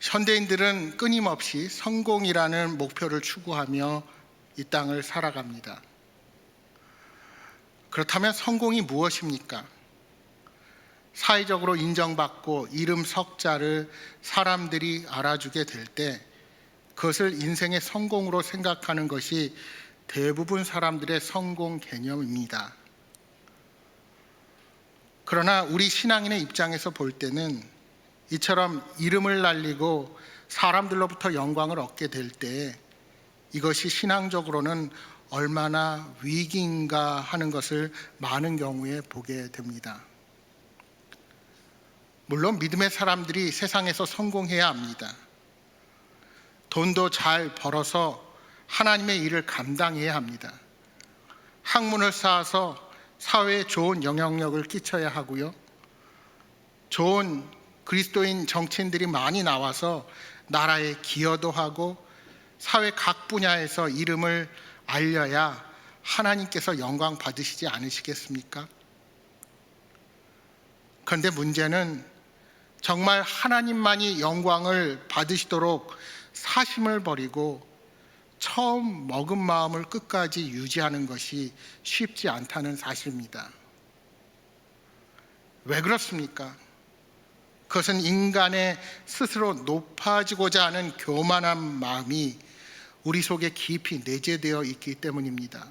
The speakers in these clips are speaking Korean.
현대인들은 끊임없이 성공이라는 목표를 추구하며 이 땅을 살아갑니다. 그렇다면 성공이 무엇입니까? 사회적으로 인정받고 이름 석자를 사람들이 알아주게 될 때 그것을 인생의 성공으로 생각하는 것이 대부분 사람들의 성공 개념입니다. 그러나 우리 신앙인의 입장에서 볼 때는 이처럼 이름을 날리고 사람들로부터 영광을 얻게 될 때 이것이 신앙적으로는 얼마나 위기인가 하는 것을 많은 경우에 보게 됩니다. 물론 믿음의 사람들이 세상에서 성공해야 합니다. 돈도 잘 벌어서 하나님의 일을 감당해야 합니다. 학문을 쌓아서 사회에 좋은 영향력을 끼쳐야 하고요. 좋은 그리스도인 정치인들이 많이 나와서 나라에 기여도 하고 사회 각 분야에서 이름을 알려야 하나님께서 영광 받으시지 않으시겠습니까? 그런데 문제는 정말 하나님만이 영광을 받으시도록 사심을 버리고 처음 먹은 마음을 끝까지 유지하는 것이 쉽지 않다는 사실입니다. 왜 그렇습니까? 그것은 인간의 스스로 높아지고자 하는 교만한 마음이 우리 속에 깊이 내재되어 있기 때문입니다.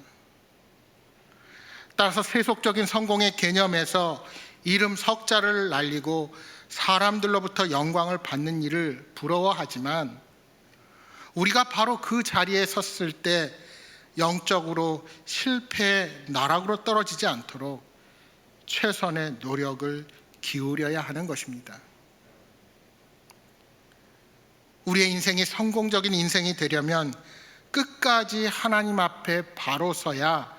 따라서 세속적인 성공의 개념에서 이름 석자를 날리고 사람들로부터 영광을 받는 일을 부러워하지만 우리가 바로 그 자리에 섰을 때 영적으로 실패의 나락으로 떨어지지 않도록 최선의 노력을 기울여야 하는 것입니다. 우리의 인생이 성공적인 인생이 되려면 끝까지 하나님 앞에 바로 서야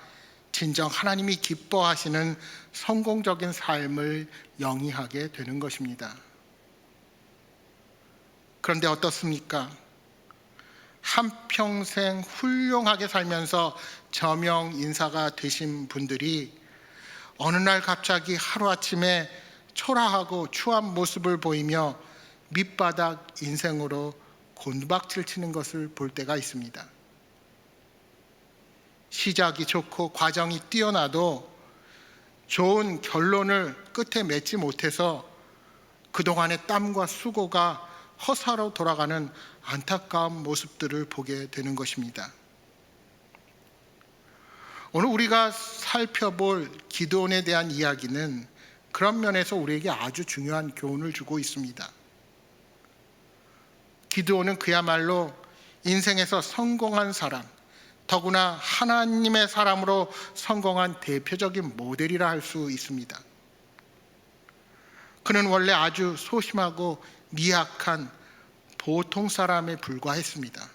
진정 하나님이 기뻐하시는 성공적인 삶을 영위하게 되는 것입니다. 그런데 어떻습니까? 한평생 훌륭하게 살면서 저명 인사가 되신 분들이 어느 날 갑자기 하루아침에 초라하고 추한 모습을 보이며 밑바닥 인생으로 곤박질 치는 것을 볼 때가 있습니다. 시작이 좋고 과정이 뛰어나도 좋은 결론을 끝에 맺지 못해서 그동안의 땀과 수고가 허사로 돌아가는 안타까운 모습들을 보게 되는 것입니다. 오늘 우리가 살펴볼 기드온에 대한 이야기는 그런 면에서 우리에게 아주 중요한 교훈을 주고 있습니다. 기드온은 그야말로 인생에서 성공한 사람, 더구나 하나님의 사람으로 성공한 대표적인 모델이라 할 수 있습니다. 그는 원래 아주 소심하고 미약한 보통 사람에 불과했습니다.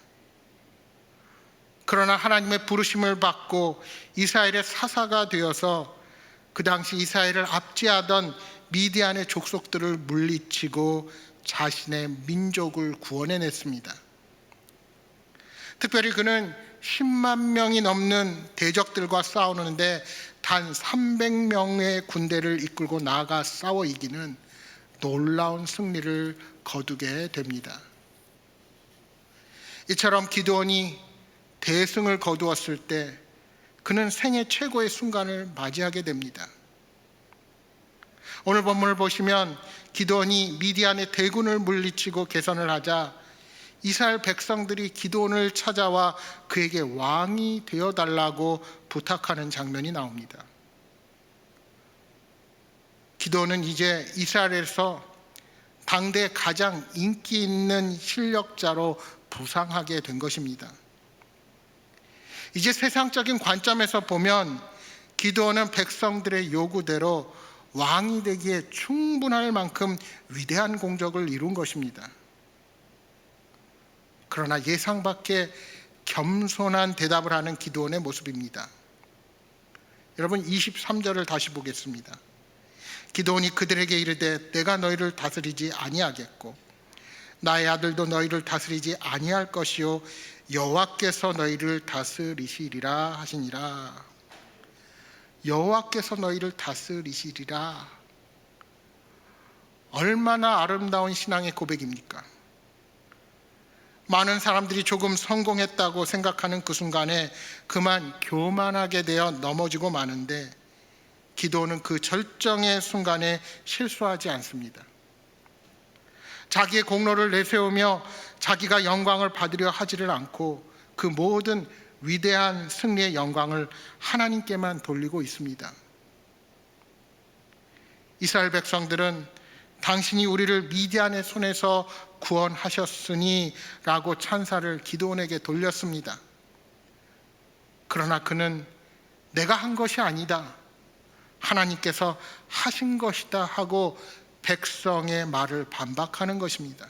그러나 하나님의 부르심을 받고 이스라엘의 사사가 되어서 그 당시 이스라엘을 압제하던 미디안의 족속들을 물리치고 자신의 민족을 구원해냈습니다. 특별히 그는 10만 명이 넘는 대적들과 싸우는데 단 300명의 군대를 이끌고 나아가 싸워 이기는 놀라운 승리를 거두게 됩니다. 이처럼 기드온이 대승을 거두었을 때 그는 생애 최고의 순간을 맞이하게 됩니다. 오늘 본문을 보시면 기드온이 미디안의 대군을 물리치고 개선을 하자 이스라엘 백성들이 기드온을 찾아와 그에게 왕이 되어달라고 부탁하는 장면이 나옵니다. 기드온은 이제 이스라엘에서 당대 가장 인기 있는 실력자로 부상하게 된 것입니다. 이제 세상적인 관점에서 보면 기드온은 백성들의 요구대로 왕이 되기에 충분할 만큼 위대한 공적을 이룬 것입니다. 그러나 예상 밖의 겸손한 대답을 하는 기드온의 모습입니다. 여러분 23절을 다시 보겠습니다. 기드온이 그들에게 이르되 내가 너희를 다스리지 아니하겠고 나의 아들도 너희를 다스리지 아니할 것이요 여호와께서 너희를 다스리시리라 하시니라. 여호와께서 너희를 다스리시리라. 얼마나 아름다운 신앙의 고백입니까? 많은 사람들이 조금 성공했다고 생각하는 그 순간에 그만 교만하게 되어 넘어지고 마는데, 기드온은 그 절정의 순간에 실수하지 않습니다. 자기의 공로를 내세우며 자기가 영광을 받으려 하지를 않고 그 모든 위대한 승리의 영광을 하나님께만 돌리고 있습니다. 이스라엘 백성들은 당신이 우리를 미디안의 손에서 구원하셨으니 라고 찬사를 기드온에게 돌렸습니다. 그러나 그는 내가 한 것이 아니다, 하나님께서 하신 것이다 하고 백성의 말을 반박하는 것입니다.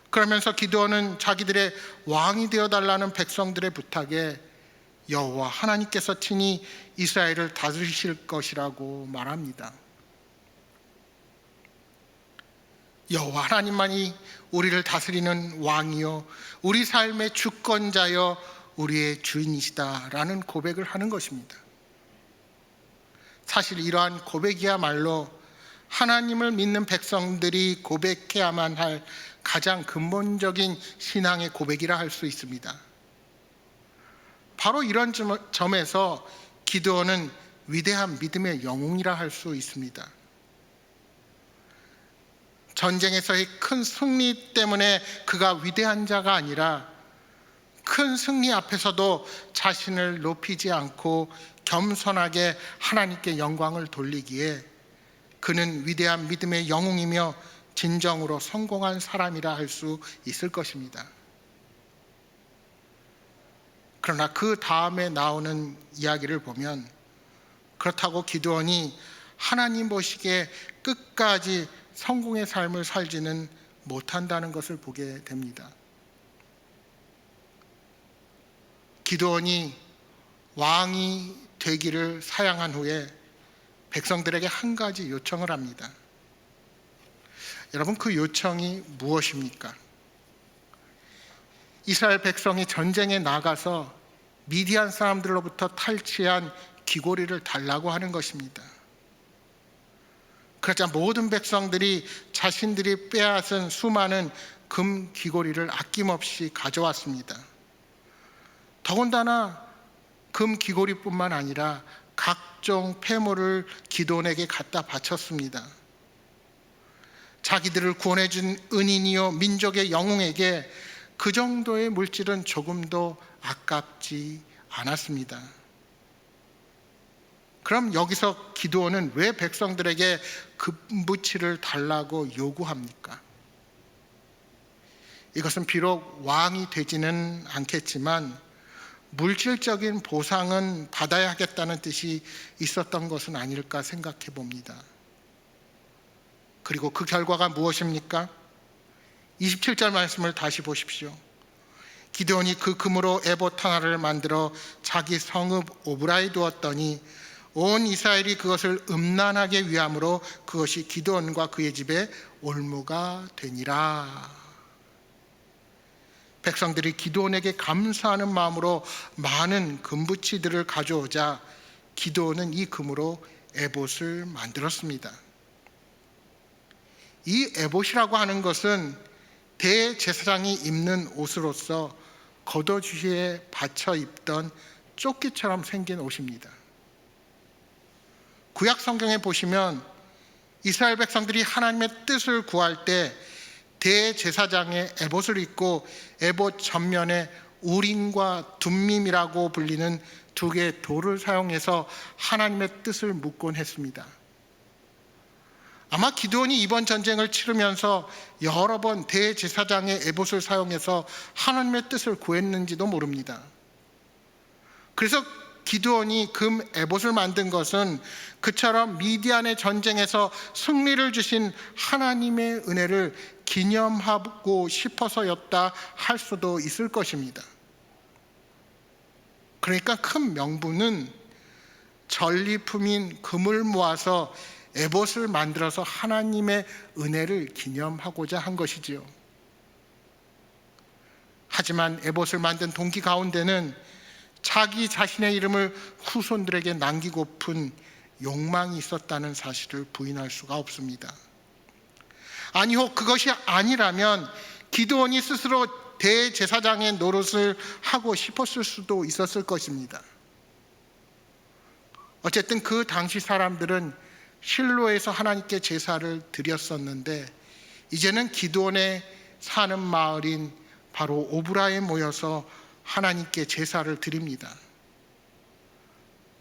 그러면서 기드온은 자기들의 왕이 되어달라는 백성들의 부탁에 여호와 하나님께서 친히 이스라엘을 다스리실 것이라고 말합니다. 여호와 하나님만이 우리를 다스리는 왕이요 우리 삶의 주권자여 우리의 주인이시다라는 고백을 하는 것입니다. 사실 이러한 고백이야말로 하나님을 믿는 백성들이 고백해야만 할 가장 근본적인 신앙의 고백이라 할 수 있습니다. 바로 이런 점에서 기드온은 위대한 믿음의 영웅이라 할 수 있습니다. 전쟁에서의 큰 승리 때문에 그가 위대한 자가 아니라 큰 승리 앞에서도 자신을 높이지 않고 겸손하게 하나님께 영광을 돌리기에 그는 위대한 믿음의 영웅이며 진정으로 성공한 사람이라 할 수 있을 것입니다. 그러나 그 다음에 나오는 이야기를 보면 그렇다고 기드온이 하나님 보시기에 끝까지 성공의 삶을 살지는 못한다는 것을 보게 됩니다. 기드온이 왕이 되기를 사양한 후에 백성들에게 한 가지 요청을 합니다. 여러분, 그 요청이 무엇입니까? 이스라엘 백성이 전쟁에 나가서 미디안 사람들로부터 탈취한 귀고리를 달라고 하는 것입니다. 그러자 모든 백성들이 자신들이 빼앗은 수많은 금 귀고리를 아낌없이 가져왔습니다. 더군다나 금 귀고리뿐만 아니라 각종 폐물을 기드온에게 갖다 바쳤습니다. 자기들을 구원해준 은인이요 민족의 영웅에게 그 정도의 물질은 조금도 아깝지 않았습니다. 그럼 여기서 기드온은 왜 백성들에게 금부치를 달라고 요구합니까? 이것은 비록 왕이 되지는 않겠지만 물질적인 보상은 받아야 하겠다는 뜻이 있었던 것은 아닐까 생각해 봅니다. 그리고 그 결과가 무엇입니까? 27절 말씀을 다시 보십시오. 기드온이 그 금으로 에봇 하나를 만들어 자기 성읍 오브라에 두었더니 온 이스라엘이 그것을 음란하게 위함으로 그것이 기드온과 그의 집에 올무가 되니라. 백성들이 기드온에게 감사하는 마음으로 많은 금부치들을 가져오자 기드온은 이 금으로 에봇을 만들었습니다. 이 에봇이라고 하는 것은 대제사장이 입는 옷으로서 겉옷주위에 받쳐 입던 조끼처럼 생긴 옷입니다. 구약 성경에 보시면 이스라엘 백성들이 하나님의 뜻을 구할 때 대제사장의 에봇을 입고 에봇 전면에 우림과 둠밈이라고 불리는 두 개의 돌을 사용해서 하나님의 뜻을 묻곤 했습니다. 아마 기드온이 이번 전쟁을 치르면서 여러 번 대제사장의 에봇을 사용해서 하나님의 뜻을 구했는지도 모릅니다. 그래서 기드온이 금 에봇을 만든 것은 그처럼 미디안의 전쟁에서 승리를 주신 하나님의 은혜를 기념하고 싶어서였다 할 수도 있을 것입니다. 그러니까 큰 명분은 전리품인 금을 모아서 에봇을 만들어서 하나님의 은혜를 기념하고자 한 것이지요. 하지만 에봇을 만든 동기 가운데는 자기 자신의 이름을 후손들에게 남기고픈 욕망이 있었다는 사실을 부인할 수가 없습니다. 아니 혹 그것이 아니라면 기드온이 스스로 대제사장의 노릇을 하고 싶었을 수도 있었을 것입니다. 어쨌든 그 당시 사람들은 실로에서 하나님께 제사를 드렸었는데 이제는 기드온의 사는 마을인 바로 오브라에 모여서 하나님께 제사를 드립니다.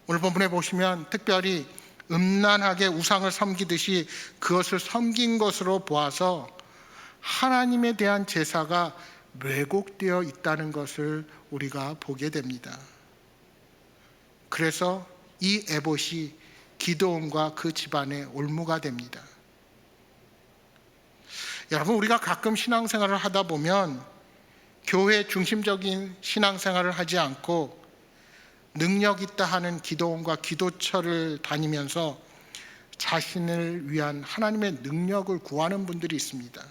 오늘 본문에 보시면 특별히 음란하게 우상을 섬기듯이 그것을 섬긴 것으로 보아서 하나님에 대한 제사가 왜곡되어 있다는 것을 우리가 보게 됩니다. 그래서 이 에봇이 기드온과 그 집안의 올무가 됩니다. 여러분, 우리가 가끔 신앙생활을 하다 보면 교회 중심적인 신앙생활을 하지 않고 능력 있다 하는 기드온과 기도처를 다니면서 자신을 위한 하나님의 능력을 구하는 분들이 있습니다.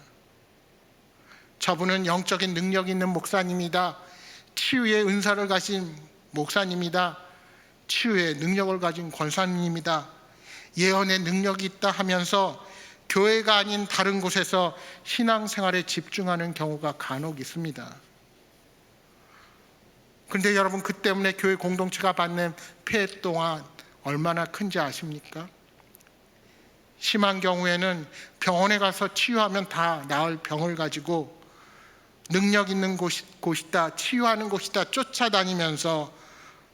저분은 영적인 능력 있는 목사님이다. 치유의 은사를 가진 목사님이다. 치유의 능력을 가진 권사님입니다. 예언의 능력이 있다 하면서 교회가 아닌 다른 곳에서 신앙생활에 집중하는 경우가 간혹 있습니다. 그런데 여러분, 그 때문에 교회 공동체가 받는 폐해 또한 얼마나 큰지 아십니까? 심한 경우에는 병원에 가서 치유하면 다 나을 병을 가지고 능력 있는 곳이다, 치유하는 곳이다 쫓아다니면서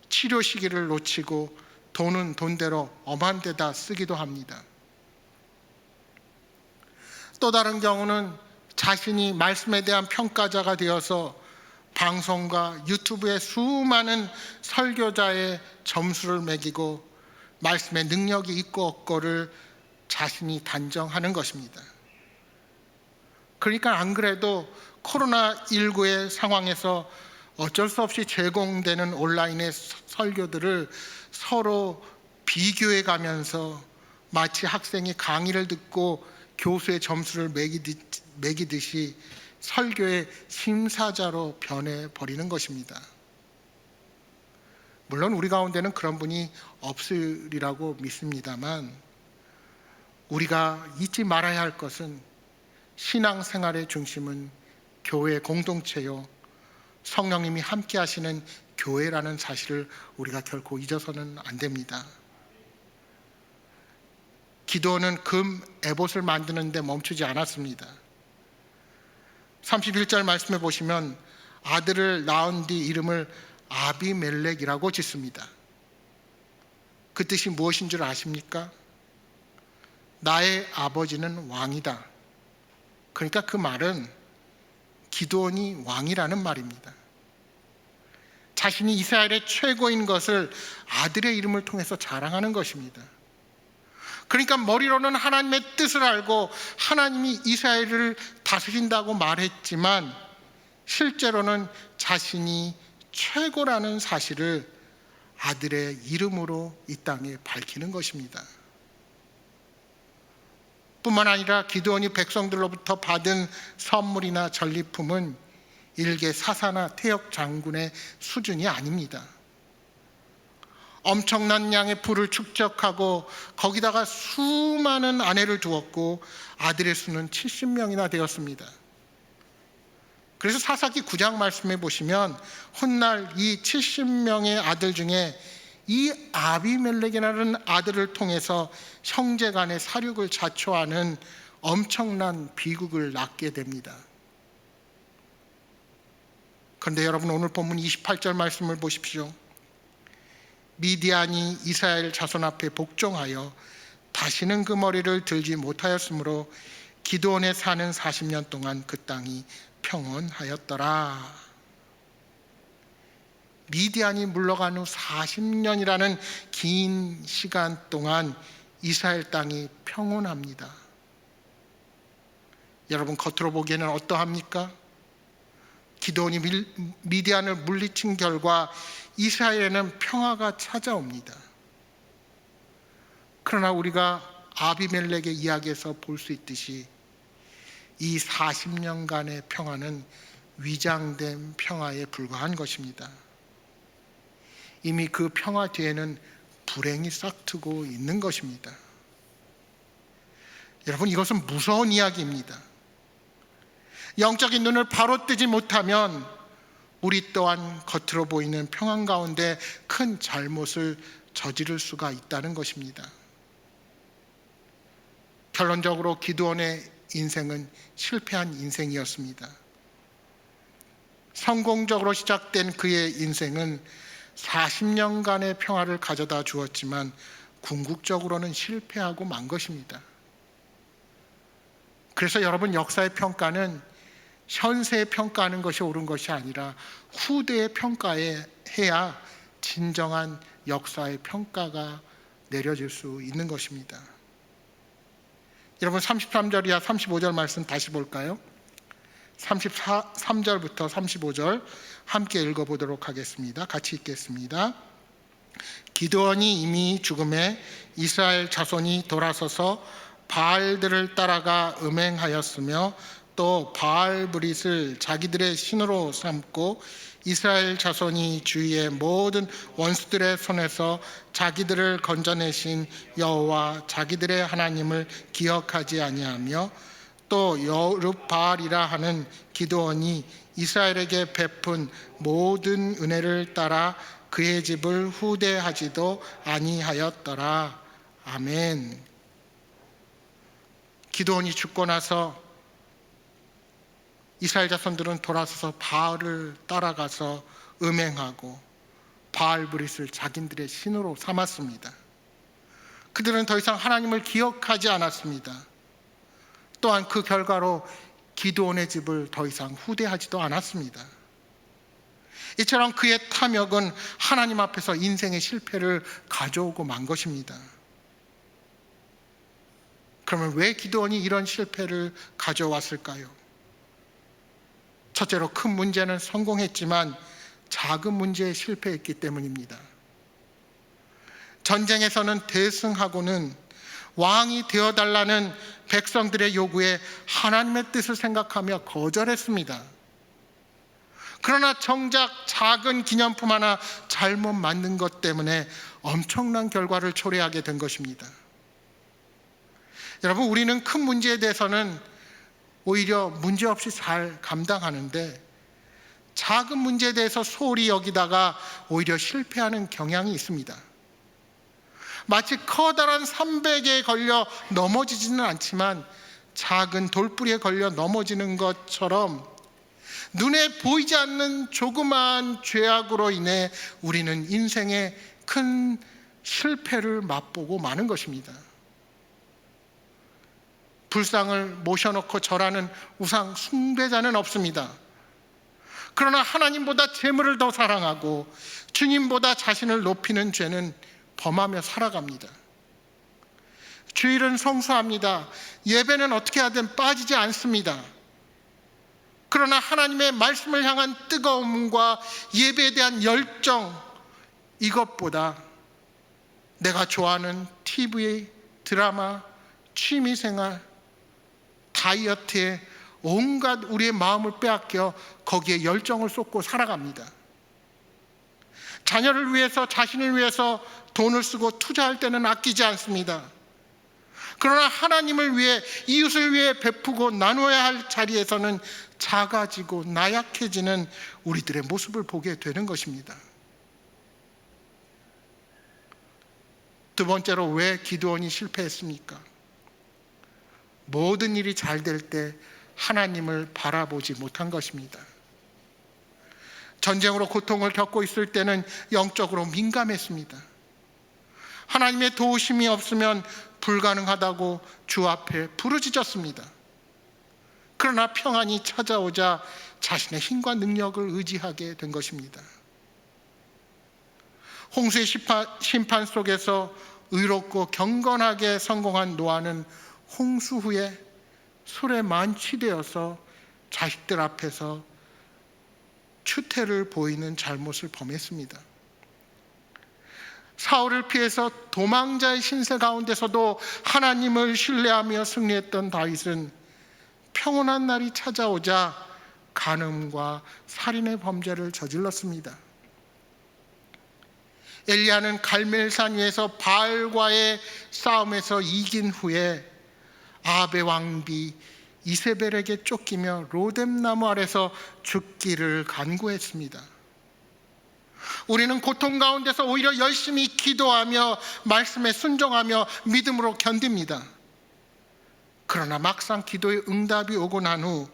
치료 시기를 놓치고 돈은 돈대로 엄한 데다 쓰기도 합니다. 또 다른 경우는 자신이 말씀에 대한 평가자가 되어서 방송과 유튜브에 수많은 설교자의 점수를 매기고 말씀의 능력이 있고 없고를 자신이 단정하는 것입니다. 그러니까 안 그래도 코로나19의 상황에서 어쩔 수 없이 제공되는 온라인의 설교들을 서로 비교해 가면서 마치 학생이 강의를 듣고 교수의 점수를 매기듯이 설교의 심사자로 변해버리는 것입니다. 물론 우리 가운데는 그런 분이 없으리라고 믿습니다만 우리가 잊지 말아야 할 것은 신앙생활의 중심은 교회 공동체요, 성령님이 함께 하시는 교회라는 사실을 우리가 결코 잊어서는 안 됩니다. 기드온은 금 에봇을 만드는 데 멈추지 않았습니다. 31절 말씀해 보시면 아들을 낳은 뒤 이름을 아비멜렉이라고 짓습니다. 그 뜻이 무엇인 줄 아십니까? 나의 아버지는 왕이다. 그러니까 그 말은 기드온이 왕이라는 말입니다. 자신이 이스라엘의 최고인 것을 아들의 이름을 통해서 자랑하는 것입니다. 그러니까 머리로는 하나님의 뜻을 알고 하나님이 이스라엘을 다스린다고 말했지만 실제로는 자신이 최고라는 사실을 아들의 이름으로 이 땅에 밝히는 것입니다. 뿐만 아니라 기드온이 백성들로부터 받은 선물이나 전리품은 일개 사사나 태역 장군의 수준이 아닙니다. 엄청난 양의 풀을 축적하고 거기다가 수많은 아내를 두었고 아들의 수는 70명이나 되었습니다. 그래서 사사기 9장 말씀해 보시면 훗날 이 70명의 아들 중에 이 아비멜렉이라는 아들을 통해서 형제간의 사륙을 자초하는 엄청난 비극을 낳게 됩니다. 그런데 여러분, 오늘 본문 28절 말씀을 보십시오. 미디안이 이스라엘 자손 앞에 복종하여 다시는 그 머리를 들지 못하였으므로 기드온에 사는 40년 동안 그 땅이 평온하였더라. 미디안이 물러간 후 40년이라는 긴 시간 동안 이스라엘 땅이 평온합니다. 여러분, 겉으로 보기에는 어떠합니까? 기드온이 미디안을 물리친 결과 이스라엘에는 평화가 찾아옵니다. 그러나 우리가 아비멜렉의 이야기에서 볼 수 있듯이 이 40년간의 평화는 위장된 평화에 불과한 것입니다. 이미 그 평화 뒤에는 불행이 싹트고 있는 것입니다. 여러분, 이것은 무서운 이야기입니다. 영적인 눈을 바로 뜨지 못하면 우리 또한 겉으로 보이는 평안 가운데 큰 잘못을 저지를 수가 있다는 것입니다. 결론적으로 기드온의 인생은 실패한 인생이었습니다. 성공적으로 시작된 그의 인생은 40년간의 평화를 가져다 주었지만 궁극적으로는 실패하고 만 것입니다. 그래서 여러분, 역사의 평가는 현세에 평가하는 것이 옳은 것이 아니라 후대에 평가해야 진정한 역사의 평가가 내려질 수 있는 것입니다. 여러분, 33절 이하 35절 말씀 다시 볼까요? 33절부터 35절 함께 읽어보도록 하겠습니다. 같이 읽겠습니다. 기드온이 이미 죽음에 이스라엘 자손이 돌아서서 바알들을 따라가 음행하였으며 또 바알브릿을 자기들의 신으로 삼고 이스라엘 자손이 주위의 모든 원수들의 손에서 자기들을 건져내신 여호와 자기들의 하나님을 기억하지 아니하며 또 여룹바알이라 하는 기드온이 이스라엘에게 베푼 모든 은혜를 따라 그의 집을 후대하지도 아니하였더라. 아멘. 기드온이 죽고 나서 이스라엘 자손들은 돌아서서 바알을 따라가서 음행하고 바알브릿을 자기들의 신으로 삼았습니다. 그들은 더 이상 하나님을 기억하지 않았습니다. 또한 그 결과로 기드온의 집을 더 이상 후대하지도 않았습니다. 이처럼 그의 탐욕은 하나님 앞에서 인생의 실패를 가져오고 만 것입니다. 그러면 왜 기드온이 이런 실패를 가져왔을까요? 첫째로 큰 문제는 성공했지만 작은 문제에 실패했기 때문입니다. 전쟁에서는 대승하고는 왕이 되어달라는 백성들의 요구에 하나님의 뜻을 생각하며 거절했습니다. 그러나 정작 작은 기념품 하나 잘못 만든 것 때문에 엄청난 결과를 초래하게 된 것입니다. 여러분, 우리는 큰 문제에 대해서는 오히려 문제없이 잘 감당하는데 작은 문제에 대해서 소홀히 여기다가 오히려 실패하는 경향이 있습니다. 마치 커다란 산백에 걸려 넘어지지는 않지만 작은 돌뿌리에 걸려 넘어지는 것처럼 눈에 보이지 않는 조그마한 죄악으로 인해 우리는 인생의 큰 실패를 맛보고 마는 것입니다. 불상을 모셔놓고 절하는 우상 숭배자는 없습니다. 그러나 하나님보다 재물을 더 사랑하고 주님보다 자신을 높이는 죄는 범하며 살아갑니다. 주일은 성수합니다. 예배는 어떻게 하든 빠지지 않습니다. 그러나 하나님의 말씀을 향한 뜨거움과 예배에 대한 열정, 이것보다 내가 좋아하는 TV, 드라마, 취미생활, 다이어트에 온갖 우리의 마음을 빼앗겨 거기에 열정을 쏟고 살아갑니다. 자녀를 위해서, 자신을 위해서 돈을 쓰고 투자할 때는 아끼지 않습니다. 그러나 하나님을 위해, 이웃을 위해 베푸고 나누어야 할 자리에서는 작아지고 나약해지는 우리들의 모습을 보게 되는 것입니다. 두 번째로 왜 기드온이 실패했습니까? 모든 일이 잘 될 때 하나님을 바라보지 못한 것입니다. 전쟁으로 고통을 겪고 있을 때는 영적으로 민감했습니다. 하나님의 도우심이 없으면 불가능하다고 주 앞에 부르짖었습니다. 그러나 평안이 찾아오자 자신의 힘과 능력을 의지하게 된 것입니다. 홍수의 심판 속에서 의롭고 경건하게 성공한 노아는 홍수 후에 술에 만취되어서 자식들 앞에서 추태를 보이는 잘못을 범했습니다. 사울을 피해서 도망자의 신세 가운데서도 하나님을 신뢰하며 승리했던 다윗은 평온한 날이 찾아오자 간음과 살인의 범죄를 저질렀습니다. 엘리야는 갈멜산 위에서 바알과의 싸움에서 이긴 후에 아합의 왕비 이세벨에게 쫓기며 로뎀나무 아래서 죽기를 간구했습니다. 우리는 고통 가운데서 오히려 열심히 기도하며 말씀에 순종하며 믿음으로 견딥니다. 그러나 막상 기도의 응답이 오고 난 후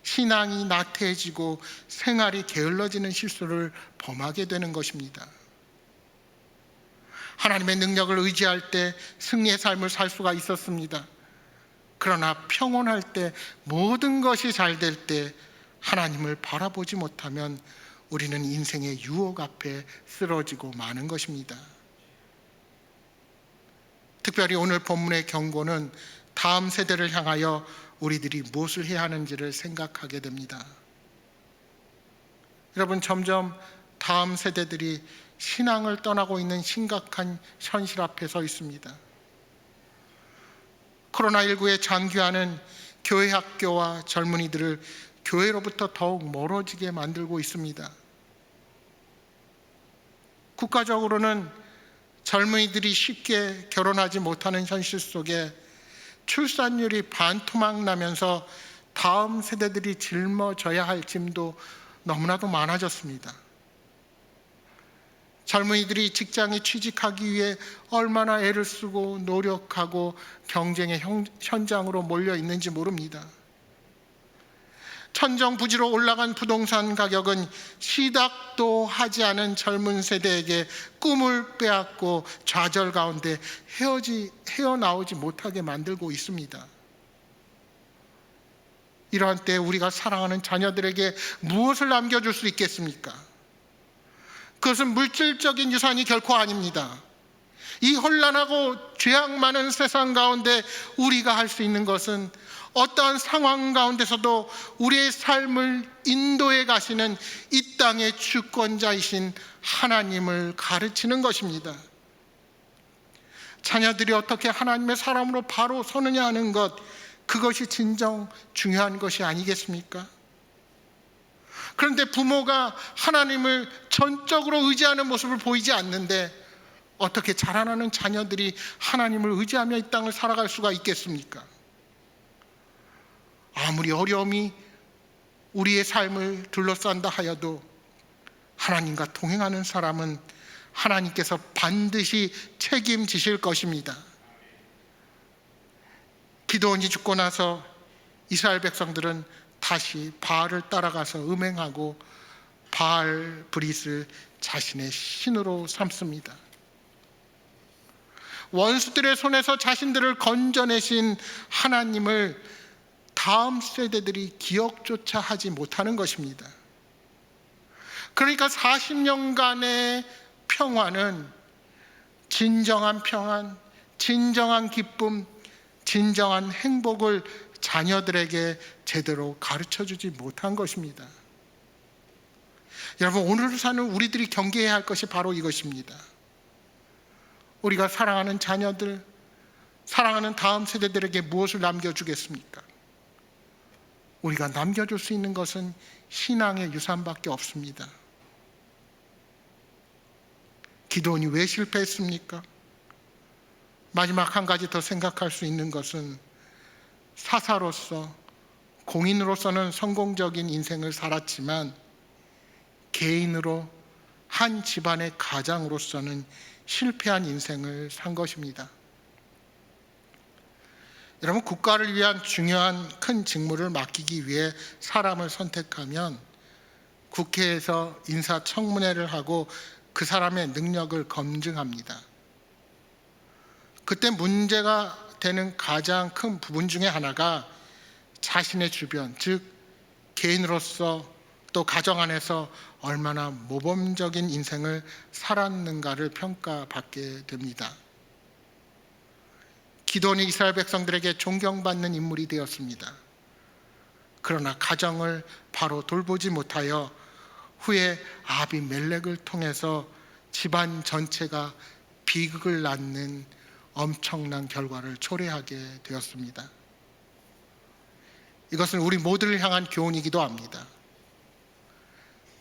신앙이 나태해지고 생활이 게을러지는 실수를 범하게 되는 것입니다. 하나님의 능력을 의지할 때 승리의 삶을 살 수가 있었습니다. 그러나 평온할 때, 모든 것이 잘 될 때 하나님을 바라보지 못하면 우리는 인생의 유혹 앞에 쓰러지고 마는 것입니다. 특별히 오늘 본문의 경고는 다음 세대를 향하여 우리들이 무엇을 해야 하는지를 생각하게 됩니다. 여러분, 점점 다음 세대들이 신앙을 떠나고 있는 심각한 현실 앞에 서 있습니다. 코로나19의 장기화는 교회 학교와 젊은이들을 교회로부터 더욱 멀어지게 만들고 있습니다. 국가적으로는 젊은이들이 쉽게 결혼하지 못하는 현실 속에 출산율이 반토막 나면서 다음 세대들이 짊어져야 할 짐도 너무나도 많아졌습니다. 젊은이들이 직장에 취직하기 위해 얼마나 애를 쓰고 노력하고 경쟁의 현장으로 몰려 있는지 모릅니다. 천정부지로 올라간 부동산 가격은 시닥도 하지 않은 젊은 세대에게 꿈을 빼앗고 좌절 가운데 헤어나오지 못하게 만들고 있습니다. 이러한 때 우리가 사랑하는 자녀들에게 무엇을 남겨줄 수 있겠습니까? 그것은 물질적인 유산이 결코 아닙니다. 이 혼란하고 죄악 많은 세상 가운데 우리가 할 수 있는 것은 어떠한 상황 가운데서도 우리의 삶을 인도해 가시는 이 땅의 주권자이신 하나님을 가르치는 것입니다. 자녀들이 어떻게 하나님의 사람으로 바로 서느냐 하는 것, 그것이 진정 중요한 것이 아니겠습니까? 그런데 부모가 하나님을 전적으로 의지하는 모습을 보이지 않는데 어떻게 자라나는 자녀들이 하나님을 의지하며 이 땅을 살아갈 수가 있겠습니까? 아무리 어려움이 우리의 삶을 둘러싼다 하여도 하나님과 동행하는 사람은 하나님께서 반드시 책임지실 것입니다. 기드온이 죽고 나서 이스라엘 백성들은 다시 바알을 따라가서 음행하고 바알 브릿을 자신의 신으로 삼습니다. 원수들의 손에서 자신들을 건져내신 하나님을 다음 세대들이 기억조차 하지 못하는 것입니다. 그러니까 40년간의 평화는 진정한 평안, 진정한 기쁨, 진정한 행복을 자녀들에게 제대로 가르쳐주지 못한 것입니다. 여러분, 오늘 사는 우리들이 경계해야 할 것이 바로 이것입니다. 우리가 사랑하는 자녀들, 사랑하는 다음 세대들에게 무엇을 남겨주겠습니까? 우리가 남겨줄 수 있는 것은 신앙의 유산밖에 없습니다. 기드온이 왜 실패했습니까? 마지막 한 가지 더 생각할 수 있는 것은 사사로서, 공인으로서는 성공적인 인생을 살았지만 개인으로, 한 집안의 가장으로서는 실패한 인생을 산 것입니다. 여러분, 국가를 위한 중요한 큰 직무를 맡기기 위해 사람을 선택하면 국회에서 인사청문회를 하고 그 사람의 능력을 검증합니다. 그때 문제가 되는 가장 큰 부분 중에 하나가 자신의 주변, 즉 개인으로서 또 가정 안에서 얼마나 모범적인 인생을 살았는가를 평가받게 됩니다. 기드온이 이스라엘 백성들에게 존경받는 인물이 되었습니다. 그러나 가정을 바로 돌보지 못하여 후에 아비멜렉을 통해서 집안 전체가 비극을 낳는 엄청난 결과를 초래하게 되었습니다. 이것은 우리 모두를 향한 교훈이기도 합니다.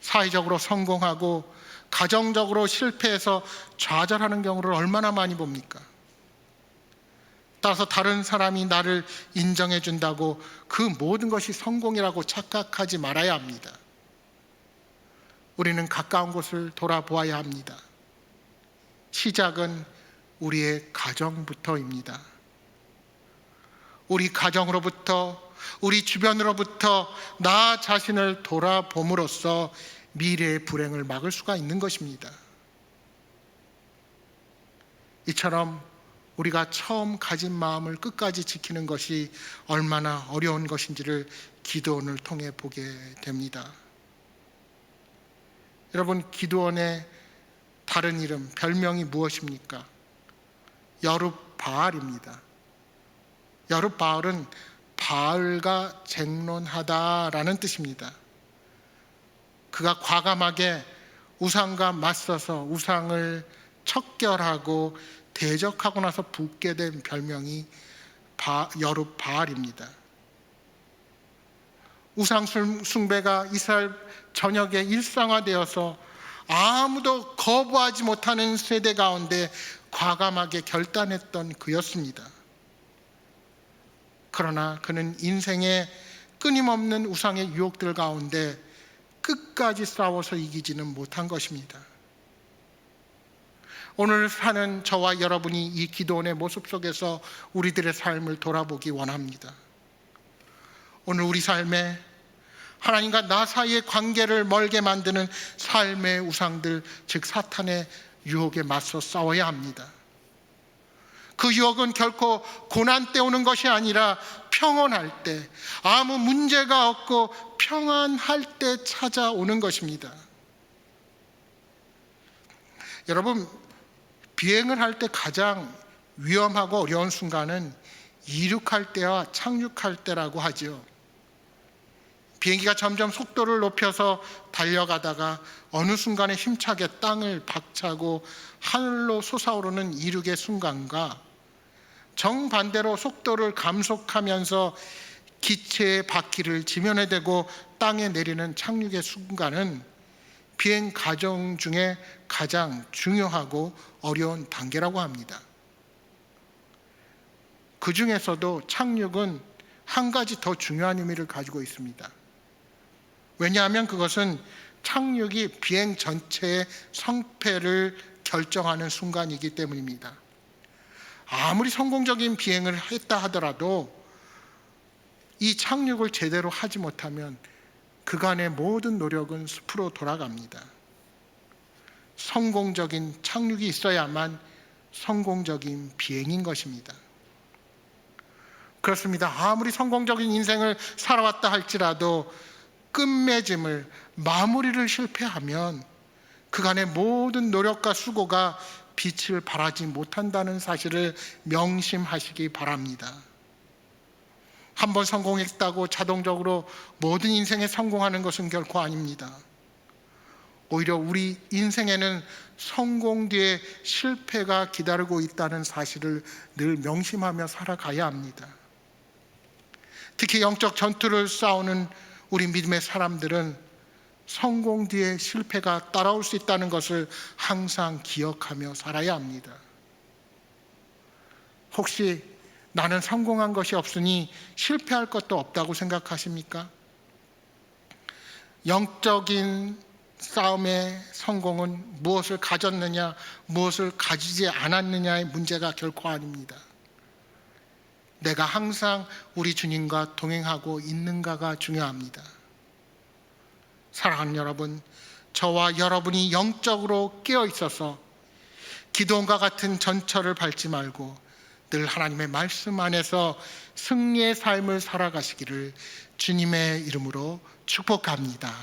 사회적으로 성공하고 가정적으로 실패해서 좌절하는 경우를 얼마나 많이 봅니까? 따라서 다른 사람이 나를 인정해 준다고 그 모든 것이 성공이라고 착각하지 말아야 합니다. 우리는 가까운 곳을 돌아보아야 합니다. 시작은 우리의 가정부터입니다. 우리 가정으로부터, 우리 주변으로부터 나 자신을 돌아봄으로써 미래의 불행을 막을 수가 있는 것입니다. 이처럼 우리가 처음 가진 마음을 끝까지 지키는 것이 얼마나 어려운 것인지를 기드온을 통해 보게 됩니다. 여러분, 기드온의 다른 이름, 별명이 무엇입니까? 여룹바알입니다. 여룹바알은 바알과 쟁론하다라는 뜻입니다. 그가 과감하게 우상과 맞서서 우상을 척결하고 대적하고 나서 붙게 된 별명이 여룹바알입니다. 우상 숭배가 이스라엘 전역에 일상화되어서 아무도 거부하지 못하는 세대 가운데 과감하게 결단했던 그였습니다. 그러나 그는 인생의 끊임없는 우상의 유혹들 가운데 끝까지 싸워서 이기지는 못한 것입니다. 오늘 사는 저와 여러분이 이 기드온의 모습 속에서 우리들의 삶을 돌아보기 원합니다. 오늘 우리 삶에 하나님과 나 사이의 관계를 멀게 만드는 삶의 우상들, 즉 사탄의 유혹에 맞서 싸워야 합니다. 그 유혹은 결코 고난 때 오는 것이 아니라 평온할 때, 아무 문제가 없고 평안할 때 찾아오는 것입니다. 여러분, 비행을 할 때 가장 위험하고 어려운 순간은 이륙할 때와 착륙할 때라고 하죠. 비행기가 점점 속도를 높여서 달려가다가 어느 순간에 힘차게 땅을 박차고 하늘로 솟아오르는 이륙의 순간과 정반대로 속도를 감속하면서 기체의 바퀴를 지면에 대고 땅에 내리는 착륙의 순간은 비행 과정 중에 가장 중요하고 어려운 단계라고 합니다. 그 중에서도 착륙은 한 가지 더 중요한 의미를 가지고 있습니다. 왜냐하면 그것은 착륙이 비행 전체의 성패를 결정하는 순간이기 때문입니다. 아무리 성공적인 비행을 했다 하더라도 이 착륙을 제대로 하지 못하면 그간의 모든 노력은 숲으로 돌아갑니다. 성공적인 착륙이 있어야만 성공적인 비행인 것입니다. 그렇습니다. 아무리 성공적인 인생을 살아왔다 할지라도 끝맺음을, 마무리를 실패하면 그간의 모든 노력과 수고가 빛을 발하지 못한다는 사실을 명심하시기 바랍니다. 한번 성공했다고 자동적으로 모든 인생에 성공하는 것은 결코 아닙니다. 오히려 우리 인생에는 성공 뒤에 실패가 기다리고 있다는 사실을 늘 명심하며 살아가야 합니다. 특히 영적 전투를 싸우는 우리 믿음의 사람들은 성공 뒤에 실패가 따라올 수 있다는 것을 항상 기억하며 살아야 합니다. 혹시 나는 성공한 것이 없으니 실패할 것도 없다고 생각하십니까? 영적인 싸움의 성공은 무엇을 가졌느냐, 무엇을 가지지 않았느냐의 문제가 결코 아닙니다. 내가 항상 우리 주님과 동행하고 있는가가 중요합니다. 사랑하는 여러분, 저와 여러분이 영적으로 깨어 있어서 기드온과 같은 전철을 밟지 말고 늘 하나님의 말씀 안에서 승리의 삶을 살아가시기를 주님의 이름으로 축복합니다.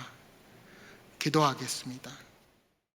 기도하겠습니다.